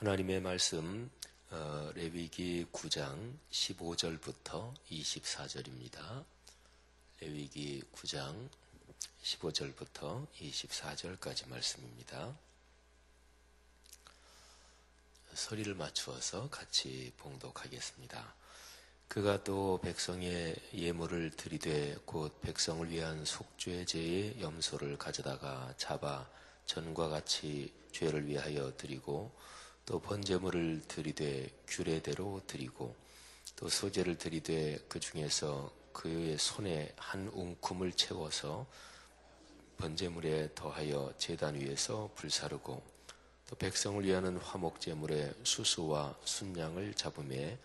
하나님의 말씀 레위기 9장 15절부터 24절입니다. 레위기 9장 15절부터 24절까지 말씀입니다. 소리를 맞추어서 같이 봉독하겠습니다. 그가 또 백성의 예물을 드리되 곧 백성을 위한 속죄 제의 염소를 가져다가 잡아 전과 같이 죄를 위하여 드리고 또 번제물을 드리되 규례대로 드리고 또 소제를 드리되 그 중에서 그의 손에 한 웅큼을 채워서 번제물에 더하여 제단 위에서 불사르고 또 백성을 위하는 화목제물에 수수와 순양을 잡음에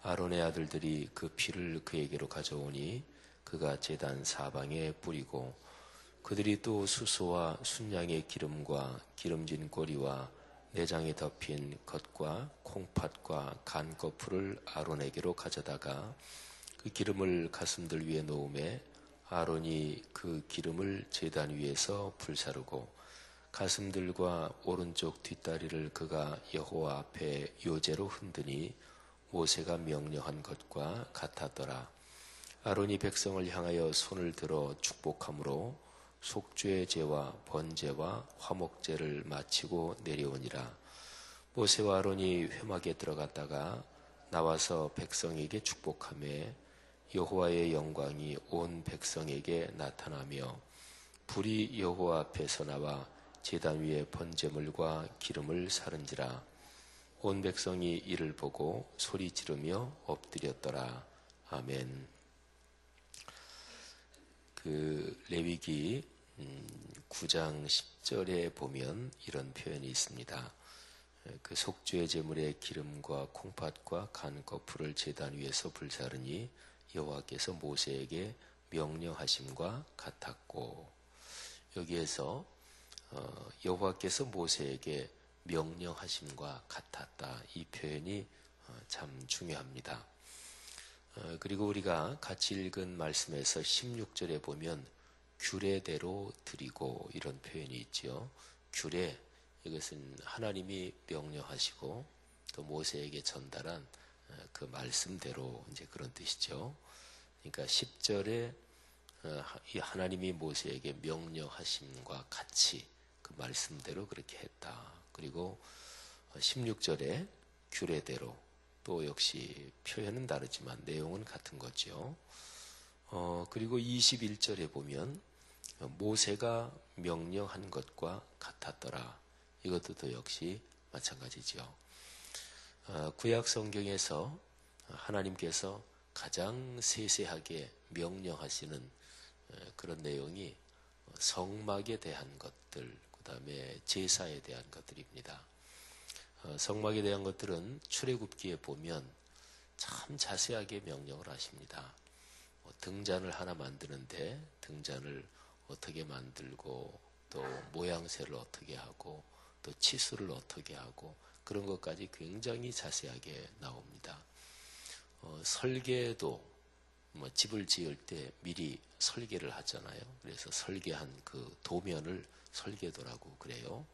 아론의 아들들이 그 피를 그에게로 가져오니 그가 제단 사방에 뿌리고 그들이 또 수수와 순양의 기름과 기름진 꼬리와 내장에 덮인 겉과 콩팥과 간거풀을 아론에게로 가져다가 그 기름을 가슴들 위에 놓음에 아론이 그 기름을 제단 위에서 불사르고 가슴들과 오른쪽 뒷다리를 그가 여호와 앞에 요제로 흔드니 모세가 명령한 것과 같았더라. 아론이 백성을 향하여 손을 들어 축복함으로 속죄제와 번제와 화목제를 마치고 내려오니라. 모세와 아론이 회막에 들어갔다가 나와서 백성에게 축복하며 여호와의 영광이 온 백성에게 나타나며 불이 여호와 앞에서 나와 제단 위에 번제물과 기름을 사른지라. 온 백성이 이를 보고 소리 지르며 엎드렸더라. 아멘. 레위기 9장 10절에 보면 이런 표현이 있습니다. 그 속죄 제물의 기름과 콩팥과 간거풀을 제단 위에서 불사르니 여호와께서 모세에게 명령하심과 같았고, 여기에서 여호와께서 모세에게 명령하심과 같았다, 이 표현이 참 중요합니다. 그리고 우리가 같이 읽은 말씀에서 16절에 보면 규례대로 드리고 이런 표현이 있죠. 규례, 이것은 하나님이 명령하시고 또 모세에게 전달한 그 말씀대로 이제 그런 뜻이죠. 그러니까 10절에 하나님이 모세에게 명령하심과 같이 그 말씀대로 그렇게 했다. 그리고 16절에 규례대로, 또 역시 표현은 다르지만 내용은 같은 거죠. 그리고 21절에 보면 모세가 명령한 것과 같았더라. 이것도 또 역시 마찬가지죠. 구약 성경에서 하나님께서 가장 세세하게 명령하시는 그런 내용이 성막에 대한 것들, 그 다음에 제사에 대한 것들입니다. 성막에 대한 것들은 출애굽기에 보면 참 자세하게 명령을 하십니다. 등잔을 하나 만드는데 등잔을 어떻게 만들고 또 모양새를 어떻게 하고 또 치수를 어떻게 하고 그런 것까지 굉장히 자세하게 나옵니다. 설계도 집을 지을 때 미리 설계를 하잖아요. 그래서 설계한 그 도면을 설계도라고 그래요.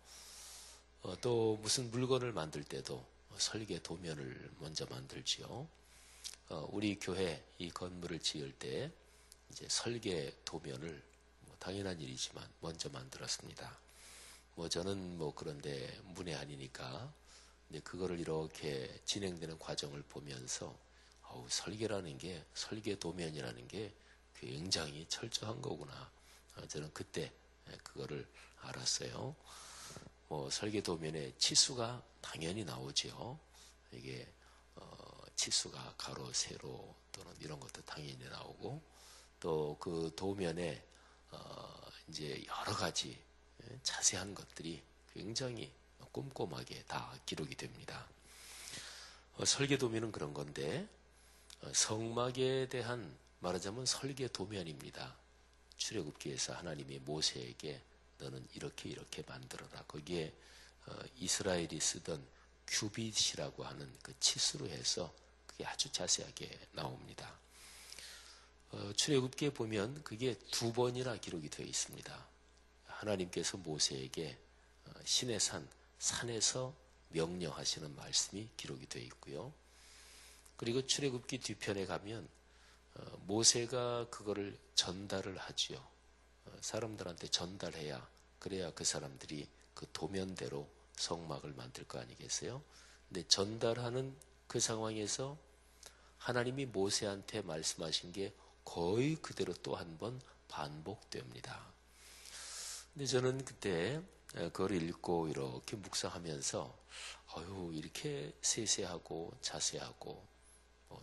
또 무슨 물건을 만들 때도 설계 도면을 먼저 만들지요. 우리 교회 이 건물을 지을 때 이제 설계 도면을 당연한 일이지만 먼저 만들었습니다. 저는 그런데 문외한이니까 근데 그거를 이렇게 진행되는 과정을 보면서 설계라는 게, 설계 도면이라는 게 굉장히 철저한 거구나. 저는 그때 그거를 알았어요. 설계 도면에 치수가 당연히 나오죠. 이게 치수가 가로, 세로 또는 이런 것도 당연히 나오고, 또 그 도면에 이제 여러 가지 자세한 것들이 굉장히 꼼꼼하게 다 기록이 됩니다. 설계 도면은 그런 건데, 성막에 대한 말하자면 설계 도면입니다. 출애굽기에서 하나님이 모세에게 너는 이렇게 만들어라. 거기에 이스라엘이 쓰던 규빗이라고 하는 그 치수로 해서 그게 아주 자세하게 나옵니다. 출애굽기에 보면 그게 2번이나 기록이 되어 있습니다. 하나님께서 모세에게 시내산, 산에서 명령하시는 말씀이 기록이 되어 있고요. 그리고 출애굽기 뒤편에 가면 모세가 그거를 전달을 하지요. 사람들한테 전달해야, 그래야 그 사람들이 그 도면대로 성막을 만들 거 아니겠어요? 근데 전달하는 그 상황에서 하나님이 모세한테 말씀하신 게 거의 그대로 또 한 번 반복됩니다. 근데 저는 그때 그걸 읽고 이렇게 묵상하면서 이렇게 세세하고 자세하고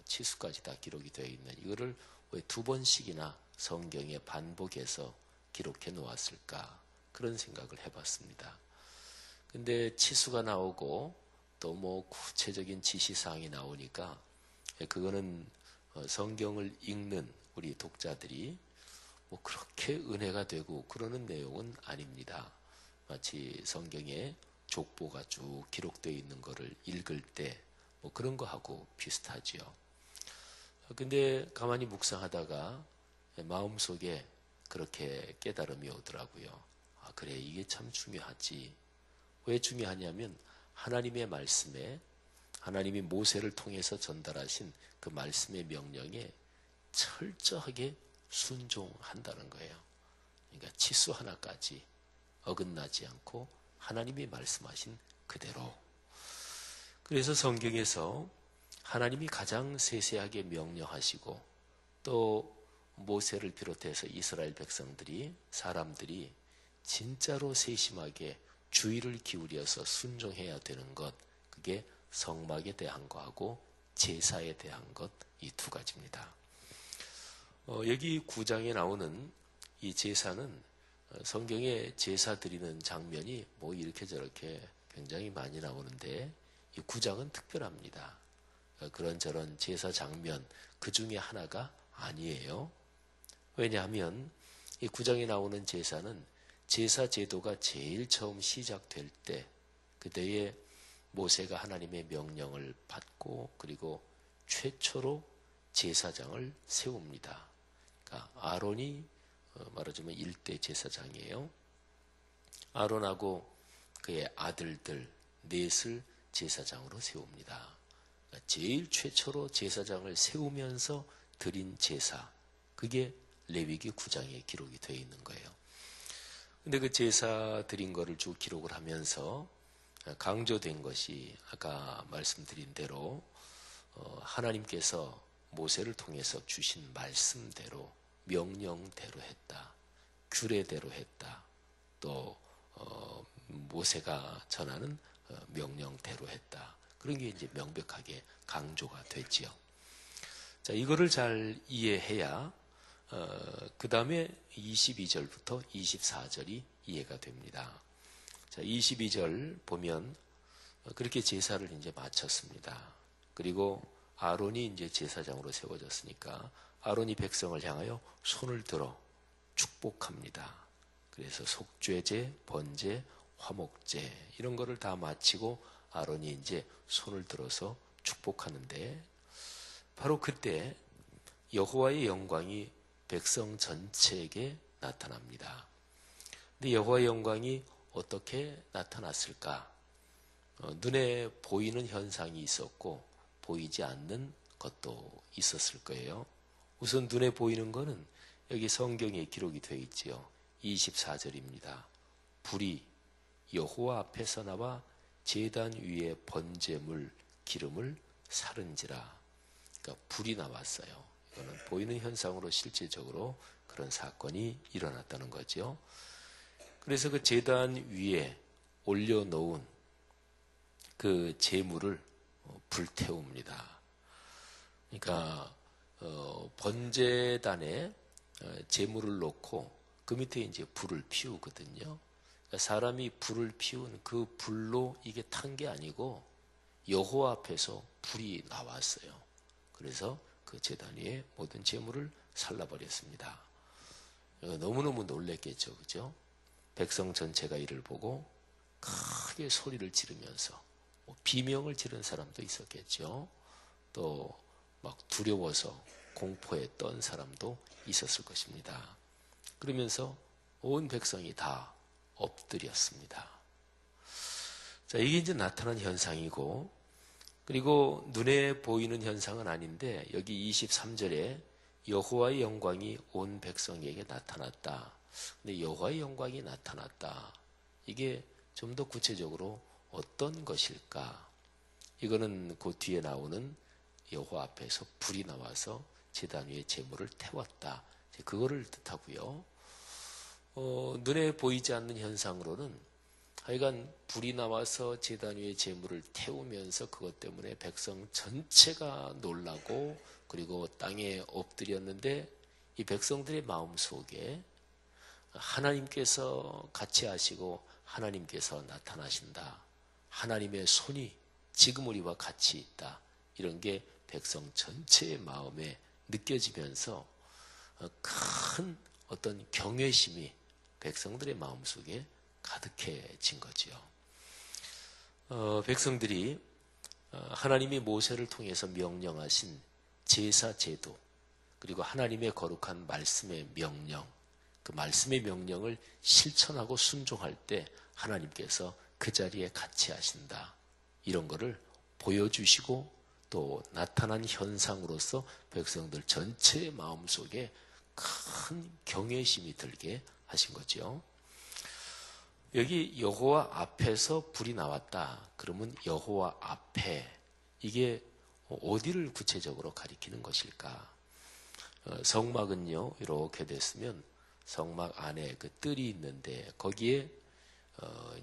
치수까지 다 기록이 되어 있는 이거를 왜 두 번씩이나 성경에 반복해서 기록해 놓았을까, 그런 생각을 해봤습니다. 근데 치수가 나오고 또 뭐 구체적인 지시사항이 나오니까 그거는 성경을 읽는 우리 독자들이 뭐 그렇게 은혜가 되고 그러는 내용은 아닙니다. 마치 성경에 족보가 쭉 기록되어 있는 거를 읽을 때 뭐 그런 거하고 비슷하지요. 근데 가만히 묵상하다가 마음속에 그렇게 깨달음이 오더라고요. 그래, 이게 참 중요하지. 왜 중요하냐면 하나님의 말씀에, 하나님이 모세를 통해서 전달하신 그 말씀의 명령에 철저하게 순종한다는 거예요. 그러니까 치수 하나까지 어긋나지 않고 하나님이 말씀하신 그대로. 그래서 성경에서 하나님이 가장 세세하게 명령하시고 또 모세를 비롯해서 이스라엘 백성들이, 사람들이 진짜로 세심하게 주의를 기울여서 순종해야 되는 것, 그게 성막에 대한 거하고 제사에 대한 것, 이 두 가지입니다. 여기 9장에 나오는 이 제사는 성경에 제사 드리는 장면이 뭐 이렇게 저렇게 굉장히 많이 나오는데 이 9장은 특별합니다. 그런저런 제사 장면 그 중에 하나가 아니에요. 왜냐하면 이 9장에 나오는 제사는 제사 제도가 제일 처음 시작될 때, 그때에 모세가 하나님의 명령을 받고 그리고 최초로 제사장을 세웁니다. 그러니까 아론이 말하자면 1대 제사장이에요. 아론하고 그의 아들들 넷을 제사장으로 세웁니다. 그러니까 제일 최초로 제사장을 세우면서 드린 제사, 그게 레위기 9장에 기록이 되어 있는 거예요. 근데 그 제사 드린 거를 쭉 기록을 하면서 강조된 것이 아까 말씀드린 대로 하나님께서 모세를 통해서 주신 말씀대로, 명령대로 했다, 규례대로 했다, 또 모세가 전하는 명령대로 했다, 그런 게 이제 명백하게 강조가 됐지요. 자, 이거를 잘 이해해야 그 다음에 22절부터 24절이 이해가 됩니다. 자, 22절 보면 그렇게 제사를 이제 마쳤습니다. 그리고 아론이 이제 제사장으로 세워졌으니까 아론이 백성을 향하여 손을 들어 축복합니다. 그래서 속죄제, 번제, 화목제 이런 거를 다 마치고 아론이 이제 손을 들어서 축복하는데 바로 그때 여호와의 영광이 백성 전체에게 나타납니다. 근데 여호와의 영광이 어떻게 나타났을까? 눈에 보이는 현상이 있었고 보이지 않는 것도 있었을 거예요. 우선 눈에 보이는 거는 여기 성경에 기록이 되어 있지요. 24절입니다. 불이 여호와 앞에서 나와 제단 위에 번제물 기름을 사른지라. 그러니까 불이 나왔어요. 이거는 보이는 현상으로 실제적으로 그런 사건이 일어났다는 거죠. 그래서 그 제단 위에 올려놓은 그 제물을 불태웁니다. 그러니까 번제단에 제물을 놓고 그 밑에 이제 불을 피우거든요. 그러니까 사람이 불을 피운 그 불로 이게 탄 게 아니고 여호와 앞에서 불이 나왔어요. 그래서 그 제단 위에 모든 제물을 살라버렸습니다. 너무너무 놀랬겠죠, 그죠? 백성 전체가 이를 보고 크게 소리를 지르면서 비명을 지른 사람도 있었겠죠. 또 막 두려워서 공포에 떤 사람도 있었을 것입니다. 그러면서 온 백성이 다 엎드렸습니다. 자, 이게 이제 나타난 현상이고, 그리고 눈에 보이는 현상은 아닌데 여기 23절에 여호와의 영광이 온 백성에게 나타났다. 근데 여호와의 영광이 나타났다. 이게 좀 더 구체적으로 어떤 것일까? 이거는 그 뒤에 나오는 여호와 앞에서 불이 나와서 제단 위에 제물을 태웠다. 그거를 뜻하고요. 눈에 보이지 않는 현상으로는 하여간 불이 나와서 제단 위에 제물을 태우면서 그것 때문에 백성 전체가 놀라고 그리고 땅에 엎드렸는데 이 백성들의 마음속에 하나님께서 같이 하시고 하나님께서 나타나신다. 하나님의 손이 지금 우리와 같이 있다. 이런 게 백성 전체의 마음에 느껴지면서 큰 어떤 경외심이 백성들의 마음속에 가득해진 거지요. 백성들이 하나님이 모세를 통해서 명령하신 제사 제도 그리고 하나님의 거룩한 말씀의 명령, 그 말씀의 명령을 실천하고 순종할 때 하나님께서 그 자리에 같이 하신다. 이런 거를 보여주시고 또 나타난 현상으로서 백성들 전체의 마음속에 큰 경외심이 들게 하신 거죠. 여기 여호와 앞에서 불이 나왔다. 그러면 여호와 앞에 이게 어디를 구체적으로 가리키는 것일까? 성막은요 이렇게 됐으면 성막 안에 그 뜰이 있는데 거기에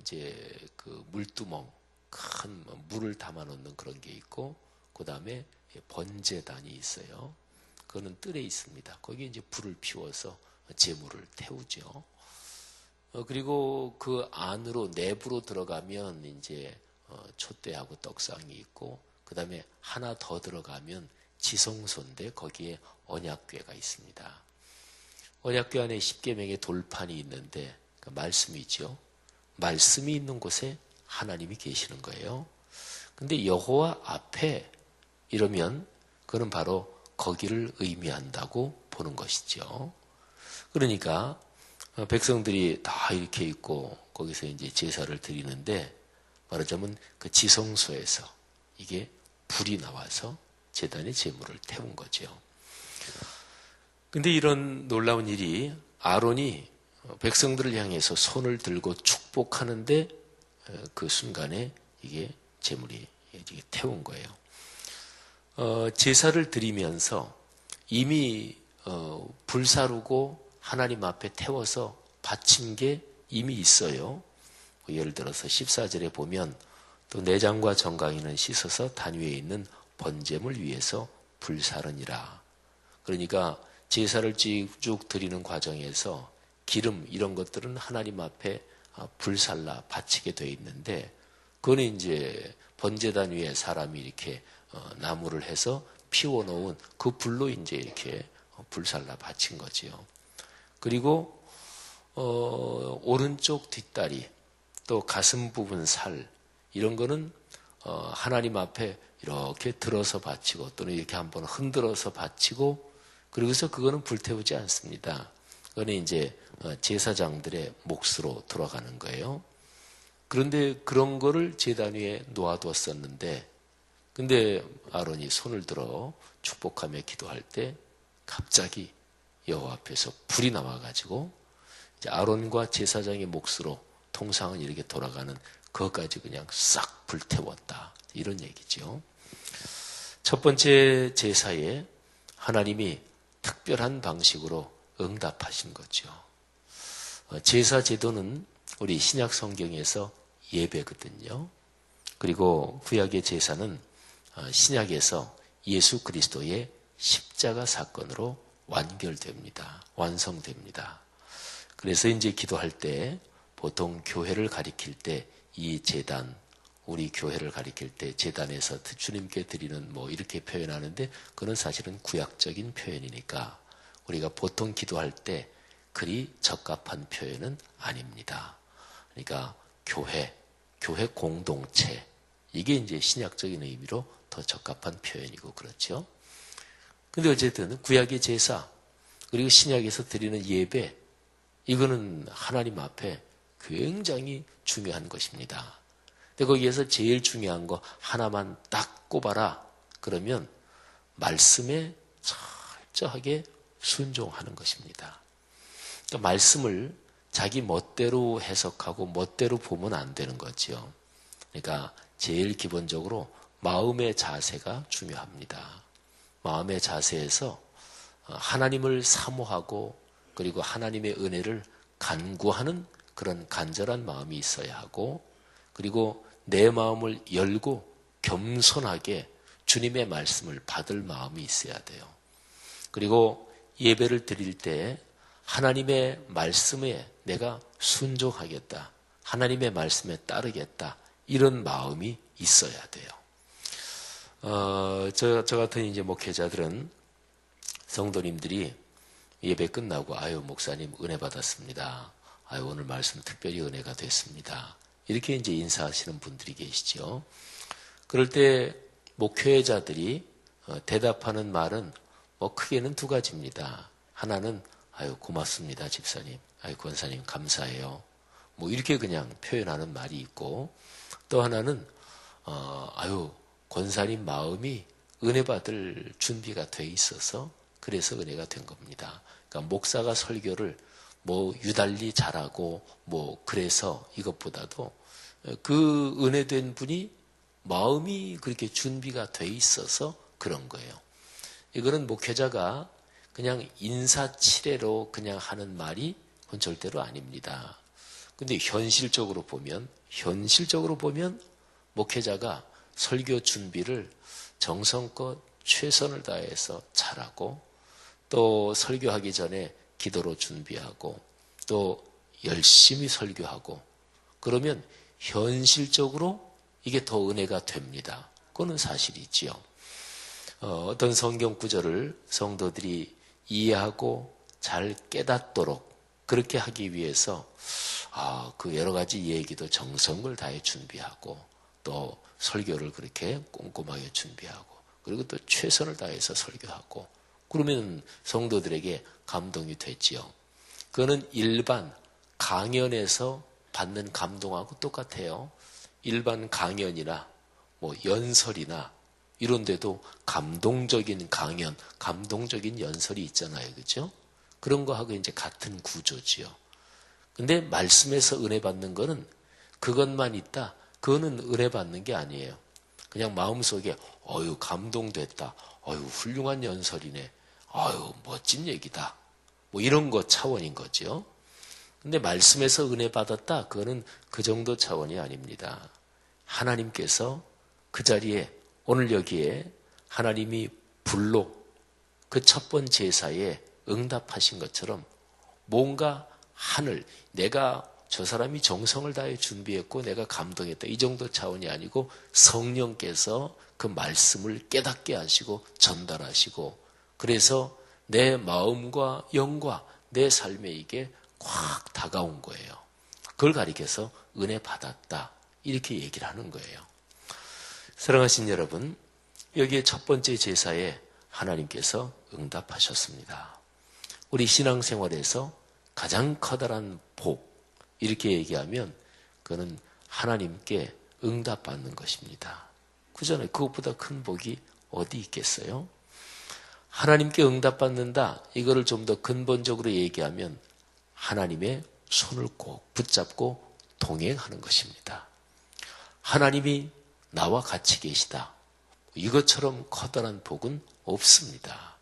이제 그 물두멍 큰 물을 담아 놓는 그런 게 있고 그 다음에 번제단이 있어요. 그거는 뜰에 있습니다. 거기에 이제 불을 피워서 제물을 태우죠. 그리고 그 안으로 내부로 들어가면 이제 촛대하고 떡상이 있고 그 다음에 하나 더 들어가면 지성소인데 거기에 언약궤가 있습니다. 언약궤 안에 십계명의 돌판이 있는데 그 말씀이죠. 말씀이 있는 곳에 하나님이 계시는 거예요. 근데 여호와 앞에 이러면 그는 바로 거기를 의미한다고 보는 것이죠. 그러니까 백성들이 다 이렇게 있고 거기서 이제 제사를 드리는데 말하자면 그 지성소에서 이게 불이 나와서 제단에 제물을 태운 거죠. 근데 이런 놀라운 일이 아론이 백성들을 향해서 손을 들고 축복하는데 그 순간에 이게 제물이 이게 태운 거예요. 제사를 드리면서 이미 불사르고 하나님 앞에 태워서 바친 게 이미 있어요. 예를 들어서 14절에 보면 또 내장과 정강이는 씻어서 단 위에 있는 번제물 위에서 불사르니라. 그러니까 제사를 쭉 드리는 과정에서 기름 이런 것들은 하나님 앞에 불살라 바치게 돼 있는데 그거는 이제 번제단 위에 사람이 이렇게 나무를 해서 피워놓은 그 불로 이제 이렇게 불살라 바친 거지요. 그리고 오른쪽 뒷다리 또 가슴 부분 살 이런 거는 하나님 앞에 이렇게 들어서 바치고 또는 이렇게 한번 흔들어서 바치고 그러고서 그거는 불태우지 않습니다. 그거는 이제 제사장들의 몫으로 돌아가는 거예요. 그런데 그런 거를 제단 위에 놓아두었었는데 근데 아론이 손을 들어 축복하며 기도할 때 갑자기 여호와 앞에서 불이 나와가지고 이제 아론과 제사장의 몫으로 통상은 이렇게 돌아가는 그것까지 그냥 싹 불태웠다. 이런 얘기죠. 첫 번째 제사에 하나님이 특별한 방식으로 응답하신 거죠. 제사 제도는 우리 신약 성경에서 예배거든요. 그리고 구약의 제사는 신약에서 예수 그리스도의 십자가 사건으로 완결됩니다. 완성됩니다. 그래서 이제 기도할 때 보통 교회를 가리킬 때 이 제단, 우리 교회를 가리킬 때 제단에서 주님께 드리는 뭐 이렇게 표현하는데 그건 사실은 구약적인 표현이니까 우리가 보통 기도할 때 그리 적합한 표현은 아닙니다. 그러니까 교회 공동체 이게 이제 신약적인 의미로 더 적합한 표현이고 그렇죠. 근데 어쨌든 구약의 제사 그리고 신약에서 드리는 예배 이거는 하나님 앞에 굉장히 중요한 것입니다. 근데 거기에서 제일 중요한 거 하나만 딱 꼽아라. 그러면 말씀에 철저하게 순종하는 것입니다. 그러니까 말씀을 자기 멋대로 해석하고 멋대로 보면 안 되는 거죠. 그러니까 제일 기본적으로 마음의 자세가 중요합니다. 마음의 자세에서 하나님을 사모하고 그리고 하나님의 은혜를 간구하는 그런 간절한 마음이 있어야 하고, 그리고 내 마음을 열고 겸손하게 주님의 말씀을 받을 마음이 있어야 돼요. 그리고 예배를 드릴 때 하나님의 말씀에 내가 순종하겠다, 하나님의 말씀에 따르겠다, 이런 마음이 있어야 돼요. 저 같은 이제 목회자들은 성도님들이 예배 끝나고 아유 목사님 은혜 받았습니다. 아유 오늘 말씀 특별히 은혜가 됐습니다. 이렇게 이제 인사하시는 분들이 계시죠. 그럴 때 목회자들이 대답하는 말은 뭐 크게는 두 가지입니다. 하나는 아유 고맙습니다 집사님, 아유 권사님 감사해요, 뭐 이렇게 그냥 표현하는 말이 있고, 또 하나는 아유 권사님 마음이 은혜 받을 준비가 돼 있어서 그래서 은혜가 된 겁니다. 그러니까 목사가 설교를 뭐 유달리 잘하고 뭐 그래서 이것보다도 그 은혜된 분이 마음이 그렇게 준비가 돼 있어서 그런 거예요. 이거는 목회자가 그냥 인사치레로 그냥 하는 말이 그건 절대로 아닙니다. 근데 현실적으로 보면 목회자가 설교 준비를 정성껏 최선을 다해서 잘하고, 또 설교하기 전에 기도로 준비하고, 또 열심히 설교하고, 그러면 현실적으로 이게 더 은혜가 됩니다. 그거는 사실이지요. 어떤 성경 구절을 성도들이 이해하고 잘 깨닫도록 그렇게 하기 위해서 그 여러 가지 얘기도 정성을 다해 준비하고, 또 설교를 그렇게 꼼꼼하게 준비하고, 그리고 또 최선을 다해서 설교하고, 그러면 성도들에게 감동이 되지요. 그거는 일반 강연에서 받는 감동하고 똑같아요. 일반 강연이나 뭐 연설이나 이런 데도 감동적인 강연, 감동적인 연설이 있잖아요. 그죠? 그런 거하고 이제 같은 구조지요. 근데 말씀에서 은혜 받는 거는 그것만 있다, 그거는 은혜 받는 게 아니에요. 그냥 마음속에 어유 감동됐다, 어유 훌륭한 연설이네, 어유 멋진 얘기다, 뭐 이런 거 차원인 거죠. 근데 말씀에서 은혜 받았다, 그거는 그 정도 차원이 아닙니다. 하나님께서 그 자리에 오늘 여기에 하나님이 불로 그 첫 번 제사에 응답하신 것처럼 뭔가 내가 저 사람이 정성을 다해 준비했고 내가 감동했다, 이 정도 차원이 아니고 성령께서 그 말씀을 깨닫게 하시고 전달하시고, 그래서 내 마음과 영과 내 삶에 이게 확 다가온 거예요. 그걸 가리켜서 은혜 받았다, 이렇게 얘기를 하는 거예요. 사랑하신 여러분, 여기에 첫 번째 제사에 하나님께서 응답하셨습니다. 우리 신앙생활에서 가장 커다란 복, 이렇게 얘기하면 그거는 하나님께 응답받는 것입니다. 그전에 그것보다 큰 복이 어디 있겠어요? 하나님께 응답받는다, 이거를 좀 더 근본적으로 얘기하면 하나님의 손을 꼭 붙잡고 동행하는 것입니다. 하나님이 나와 같이 계시다, 이것처럼 커다란 복은 없습니다.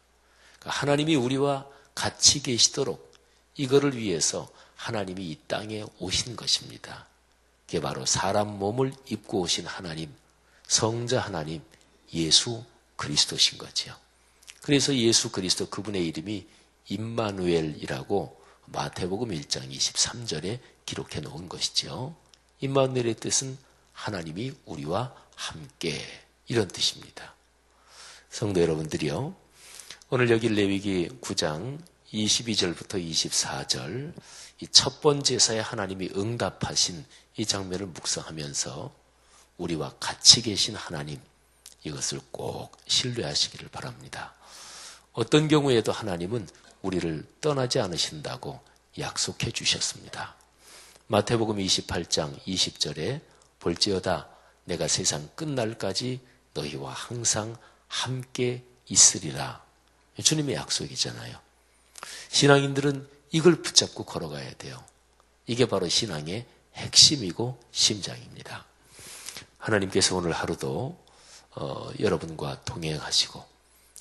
하나님이 우리와 같이 계시도록 이거를 위해서 하나님이 이 땅에 오신 것입니다. 그게 바로 사람 몸을 입고 오신 하나님, 성자 하나님 예수 그리스도신 거지요. 그래서 예수 그리스도, 그분의 이름이 임마누엘이라고 마태복음 1장 23절에 기록해 놓은 것이죠. 임마누엘의 뜻은 하나님이 우리와 함께, 이런 뜻입니다. 성도 여러분들이요, 오늘 여기 레위기 9장 22절부터 24절 이 첫 번째 제사에 하나님이 응답하신 이 장면을 묵상하면서 우리와 같이 계신 하나님, 이것을 꼭 신뢰하시기를 바랍니다. 어떤 경우에도 하나님은 우리를 떠나지 않으신다고 약속해 주셨습니다. 마태복음 28장 20절에 볼지어다 내가 세상 끝날까지 너희와 항상 함께 있으리라. 주님의 약속이잖아요. 신앙인들은 이걸 붙잡고 걸어가야 돼요. 이게 바로 신앙의 핵심이고 심장입니다. 하나님께서 오늘 하루도 여러분과 동행하시고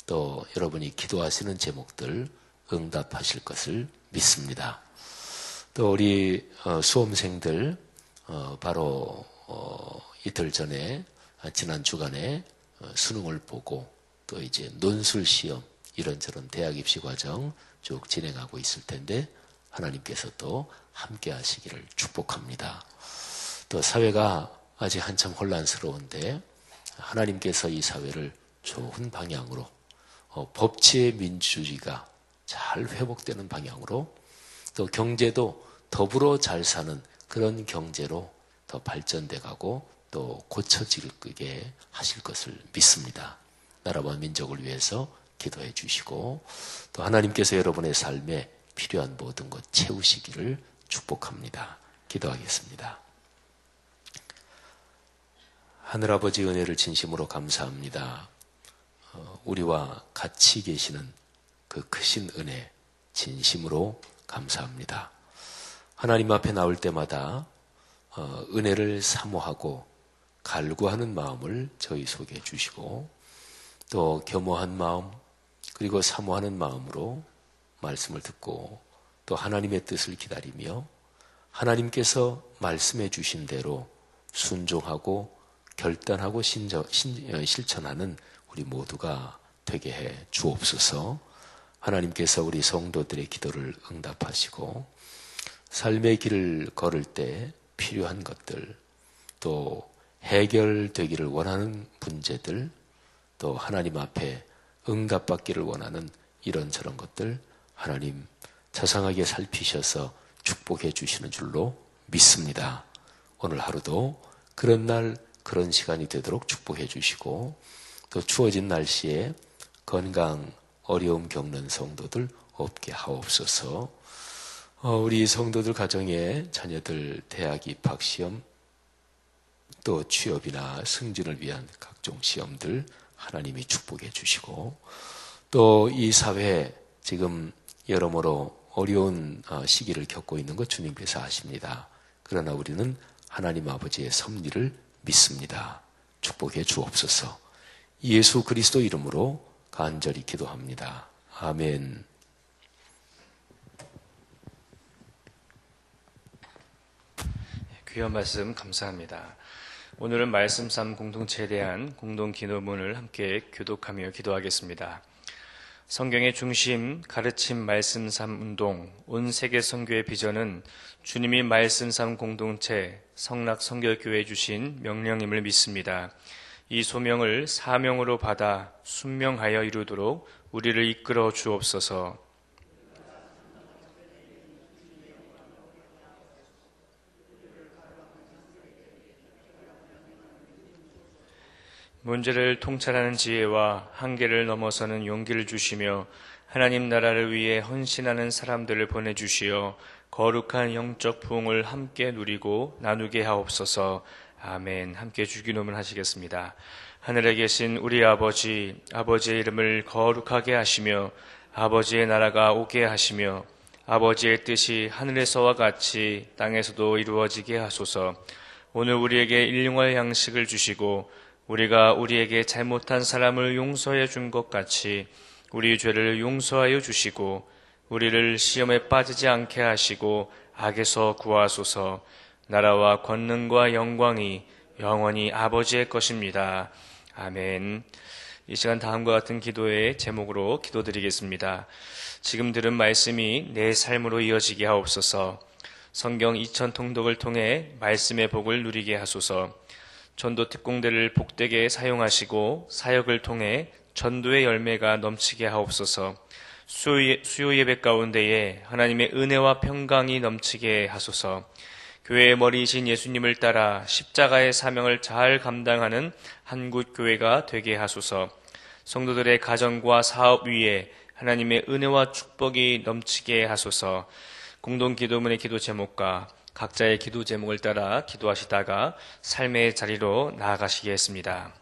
또 여러분이 기도하시는 제목들 응답하실 것을 믿습니다. 또 우리 수험생들 바로 이틀 전에 지난 주간에 수능을 보고 또 이제 논술 시험 이런저런 대학 입시 과정 쭉 진행하고 있을 텐데 하나님께서 또 함께 하시기를 축복합니다. 또 사회가 아직 한참 혼란스러운데 하나님께서 이 사회를 좋은 방향으로 법치의 민주주의가 잘 회복되는 방향으로 또 경제도 더불어 잘 사는 그런 경제로 더 발전돼 가고 또 고쳐지게 하실 것을 믿습니다. 나라와 민족을 위해서 기도해 주시고 또 하나님께서 여러분의 삶에 필요한 모든 것 채우시기를 축복합니다. 기도하겠습니다. 하늘아버지 은혜를 진심으로 감사합니다. 우리와 같이 계시는 그 크신 은혜 진심으로 감사합니다. 하나님 앞에 나올 때마다 은혜를 사모하고 갈구하는 마음을 저희 속에 주시고 또 겸허한 마음 그리고 사모하는 마음으로 말씀을 듣고 또 하나님의 뜻을 기다리며 하나님께서 말씀해 주신 대로 순종하고 결단하고 실천하는 우리 모두가 되게 해 주옵소서. 하나님께서 우리 성도들의 기도를 응답하시고 삶의 길을 걸을 때 필요한 것들 또 해결되기를 원하는 문제들 또 하나님 앞에 응답받기를 원하는 이런저런 것들 하나님 자상하게 살피셔서 축복해 주시는 줄로 믿습니다. 오늘 하루도 그런 날 그런 시간이 되도록 축복해 주시고 또 추워진 날씨에 건강 어려움 겪는 성도들 없게 하옵소서. 우리 성도들 가정에 자녀들 대학 입학 시험 또 취업이나 승진을 위한 각종 시험들 하나님이 축복해 주시고 또 이 사회 지금 여러모로 어려운 시기를 겪고 있는 것 주님께서 아십니다. 그러나 우리는 하나님 아버지의 섭리를 믿습니다. 축복해 주옵소서. 예수 그리스도 이름으로 간절히 기도합니다. 아멘. 귀한 말씀 감사합니다. 오늘은 말씀 삶 공동체에 대한 공동 기도문을 함께 교독하며 기도하겠습니다. 성경의 중심, 가르침 말씀 삶 운동, 온 세계 선교의 비전은 주님이 말씀 삶 공동체, 성락 선교교회에 주신 명령임을 믿습니다. 이 소명을 사명으로 받아 순명하여 이루도록 우리를 이끌어 주옵소서. 문제를 통찰하는 지혜와 한계를 넘어서는 용기를 주시며 하나님 나라를 위해 헌신하는 사람들을 보내주시어 거룩한 영적 부흥을 함께 누리고 나누게 하옵소서. 아멘. 함께 주기도문 하시겠습니다. 하늘에 계신 우리 아버지, 아버지의 이름을 거룩하게 하시며 아버지의 나라가 오게 하시며 아버지의 뜻이 하늘에서와 같이 땅에서도 이루어지게 하소서. 오늘 우리에게 일용할 양식을 주시고 우리가 우리에게 잘못한 사람을 용서해 준 것 같이 우리 죄를 용서하여 주시고 우리를 시험에 빠지지 않게 하시고 악에서 구하소서. 나라와 권능과 영광이 영원히 아버지의 것입니다. 아멘. 이 시간 다음과 같은 기도의 제목으로 기도드리겠습니다. 지금 들은 말씀이 내 삶으로 이어지게 하옵소서. 성경 2000 통독을 통해 말씀의 복을 누리게 하소서. 전도 특공대를 복되게 사용하시고 사역을 통해 전도의 열매가 넘치게 하옵소서. 수요 예배 가운데에 하나님의 은혜와 평강이 넘치게 하소서. 교회의 머리이신 예수님을 따라 십자가의 사명을 잘 감당하는 한국교회가 되게 하소서. 성도들의 가정과 사업 위에 하나님의 은혜와 축복이 넘치게 하소서. 공동기도문의 기도 제목과 각자의 기도 제목을 따라 기도하시다가 삶의 자리로 나아가시겠습니다.